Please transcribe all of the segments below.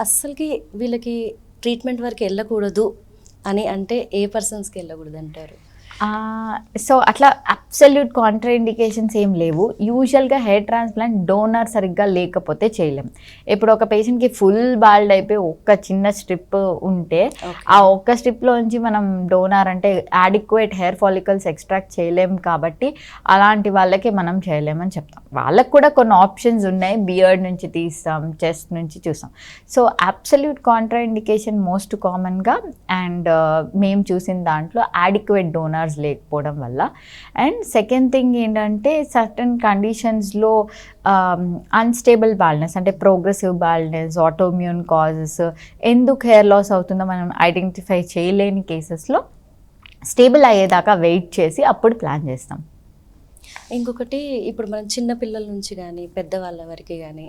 అస్సలకి వీళ్ళకి ట్రీట్మెంట్ వరకు వెళ్ళకూడదు అని అంటే ఏ పర్సన్స్కి వెళ్ళకూడదు అంటారు? సో అట్లా అబ్సల్యూట్ కాంట్రా ఇండికేషన్స్ ఏం లేవు. యూజువల్గా హెయిర్ ట్రాన్స్ప్లాంట్ డోనర్ సరిగ్గా లేకపోతే చేయలేం. ఇప్పుడు ఒక పేషెంట్కి ఫుల్ బాల్డ్ అయిపోయి ఒక్క చిన్న స్ట్రిప్ ఉంటే ఆ ఒక్క స్ట్రిప్లోంచి మనం డోనర్ అంటే యాడిక్వేట్ హెయిర్ ఫాలికల్స్ ఎక్స్ట్రాక్ట్ చేయలేం కాబట్టి అలాంటి వాళ్ళకి మనం చేయలేమని చెప్తాం. వాళ్ళకు కూడా కొన్ని ఆప్షన్స్ ఉన్నాయి. బియర్డ్ నుంచి తీస్తాం, చెస్ట్ నుంచి చూస్తాం. So absolute Contra indication most కామన్గా అండ్ మేము చూసిన దాంట్లో యాడిక్వేట్ డోనర్స్ లేకపోవడం వల్ల. అండ్ సెకండ్ థింగ్ ఏంటంటే సర్టన్ కండిషన్స్లో అన్స్టేబుల్ బాల్డ్నెస్ అంటే ప్రోగ్రెసివ్ బాల్డ్నెస్, ఆటోమ్యూన్ కాజెస్, ఎందుకు హెయిర్ లాస్ అవుతుందో మనం ఐడెంటిఫై చేయలేని కేసెస్లో స్టేబుల్ అయ్యేదాకా వెయిట్ చేసి అప్పుడు ప్లాన్ చేస్తాం. ఇంకొకటి, ఇప్పుడు మనం చిన్న పిల్లల నుంచి కానీ పెద్దవాళ్ళ వరకు కానీ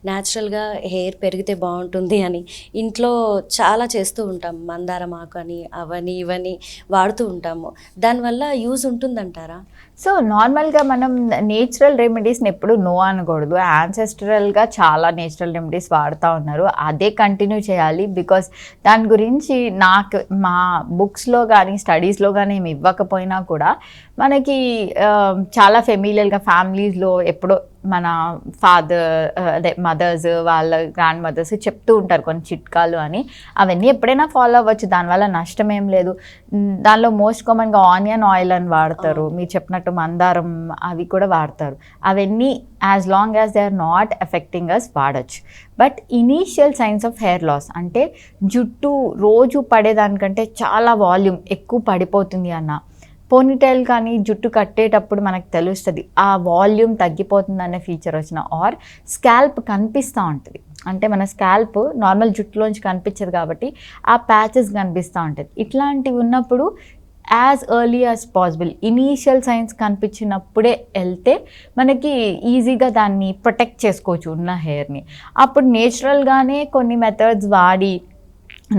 న్యాచురల్గా హెయిర్ పెరిగితే బాగుంటుంది అని ఇంట్లో చాలా చేస్తూ ఉంటాం. మందారం ఆకు అని అవని ఇవని వాడుతూ ఉంటాము. దానివల్ల యూజ్ ఉంటుందంటారా? సో నార్మల్గా మనం నేచురల్ రెమెడీస్ని ఎప్పుడు నో అనకూడదు. యాన్సెస్ట్రల్గా చాలా నేచురల్ రెమెడీస్ వాడుతూ ఉన్నారు, అదే కంటిన్యూ చేయాలి. బికాస్ దాని గురించి నాకు మా బుక్స్లో కానీ స్టడీస్లో కానీ ఏమి ఇవ్వకపోయినా కూడా మనకి చాలా ఫెమిలియర్గా ఫ్యామిలీస్లో ఎప్పుడో మన మదర్స్ వాళ్ళ గ్రాండ్ మదర్స్ చెప్తూ ఉంటారు కొన్ని చిట్కాలు అని. అవన్నీ ఎప్పుడైనా ఫాలో అవ్వచ్చు, దానివల్ల నష్టం ఏం లేదు. దానిలో మోస్ట్ కామన్గా ఆనియన్ ఆయిల్ అని వాడతారు, మీరు చెప్పినట్టు మందారం అవి కూడా వాడతారు. అవన్నీ as long as they are not effecting us వాడచ్చు. But initial signs of hair loss అంటే జుట్టు రోజు పడేదానికంటే చాలా వాల్యూమ్ ఎక్కువ పడిపోతుంది అన్న, పోనీటైల్ కానీ జుట్టు కట్టేటప్పుడు మనకు తెలుస్తుంది ఆ వాల్యూమ్ తగ్గిపోతుంది అనే ఫీచర్ వచ్చిన, ఆర్ స్కాల్ప్ కనిపిస్తూ ఉంటుంది. అంటే మన స్కాల్ప్ నార్మల్ జుట్టులోంచి కనిపించదు కాబట్టి ఆ ప్యాచెస్ కనిపిస్తూ ఉంటుంది. ఇట్లాంటివి ఉన్నప్పుడు as early as possible initial signs కనిపించినప్పుడే వెళ్తే మనకి ఈజీగా దాన్ని ప్రొటెక్ట్ చేసుకోవచ్చు ఉన్న హెయిర్ని. అప్పుడు నేచురల్గానే కొన్ని మెథడ్స్ వాడి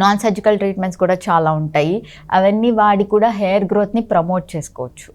నాన్ సర్జికల్ ట్రీట్మెంట్స్ కూడా చాలా ఉంటాయి, అవన్నీ వాడి కూడా హెయిర్ గ్రోత్ని ప్రమోట్ చేసుకోవచ్చు.